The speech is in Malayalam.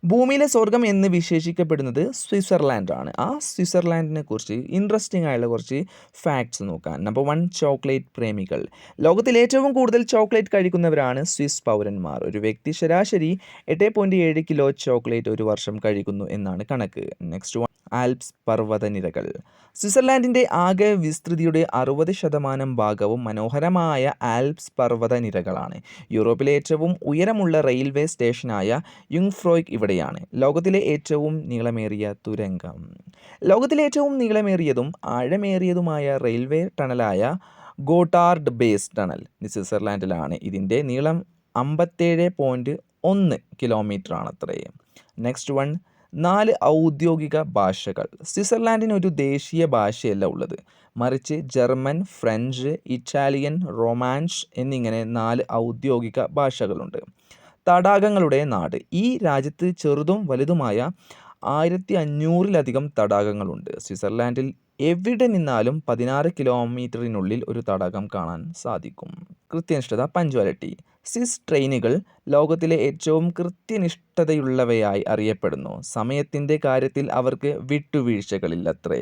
ഭൂമിയിലെ സ്വർഗം എന്ന് വിശേഷിക്കപ്പെടുന്നത് സ്വിറ്റ്സർലാൻഡ് ആണ്. ആ സ്വിറ്റ്സർലാൻഡിനെ കുറിച്ച് ഇൻട്രസ്റ്റിംഗ് ആയുള്ള കുറച്ച് ഫാക്ട്സ് നോക്കാം. നമ്പർ 1, ചോക്ലേറ്റ് പ്രേമികൾ. ലോകത്തിൽ ഏറ്റവും കൂടുതൽ ചോക്ലേറ്റ് കഴിക്കുന്നവരാണ് സ്വിസ് പൗരന്മാർ. ഒരു വ്യക്തി ശരാശരി 8.7 കിലോ ചോക്ലേറ്റ് ഒരു വർഷം കഴിക്കുന്നു എന്നാണ് കണക്ക്. നെക്സ്റ്റ് വൺ, ആൽപ്സ് പർവ്വതനിരകൾ. സ്വിറ്റ്സർലാൻഡിൻ്റെ ആകെ വിസ്തൃതിയുടെ 60% ഭാഗവും മനോഹരമായ ആൽപ്സ് പർവ്വതനിരകളാണ്. യൂറോപ്പിലെ ഏറ്റവും ഉയരമുള്ള റെയിൽവേ സ്റ്റേഷനായ യുങ്ഫ്രോയ്ക്ക് ഇവിടെയാണ്. ലോകത്തിലെ ഏറ്റവും നീളമേറിയ തുരങ്കം. ലോകത്തിലെ ഏറ്റവും നീളമേറിയതും ആഴമേറിയതുമായ റെയിൽവേ ടണലായ ഗോട്ടാർഡ് ബേസ് ടണൽ സ്വിറ്റ്സർലാൻഡിലാണ്. ഇതിൻ്റെ നീളം 57.1 കിലോമീറ്റർ ആണത്രേ. നെക്സ്റ്റ് വൺ, 4 ഔദ്യോഗിക ഭാഷകൾ. സ്വിറ്റ്സർലാൻഡിന് ഒരു ദേശീയ ഭാഷയല്ല ഉള്ളത്, മറിച്ച് ജർമ്മൻ, ഫ്രഞ്ച്, ഇറ്റാലിയൻ, റൊമാൻഷ് എന്നിങ്ങനെ 4 ഔദ്യോഗിക ഭാഷകളുണ്ട്. തടാകങ്ങളുടെ നാട്. ഈ രാജ്യത്ത് ചെറുതും വലുതുമായ 1500-ലധികം തടാകങ്ങളുണ്ട്. സ്വിറ്റ്സർലാൻഡിൽ എവിടെ നിന്നാലും 16 കിലോമീറ്ററിനുള്ളിൽ ഒരു തടാകം കാണാൻ സാധിക്കും. കൃത്യനിഷ്ഠത, പഞ്ച്വാലിറ്റി. സ്വിസ് ട്രെയിനുകൾ ലോകത്തിലെ ഏറ്റവും കൃത്യനിഷ്ഠതയുള്ളവയായി അറിയപ്പെടുന്നു. സമയത്തിൻ്റെ കാര്യത്തിൽ അവർക്ക് വിട്ടുവീഴ്ചകളില്ലത്രേ.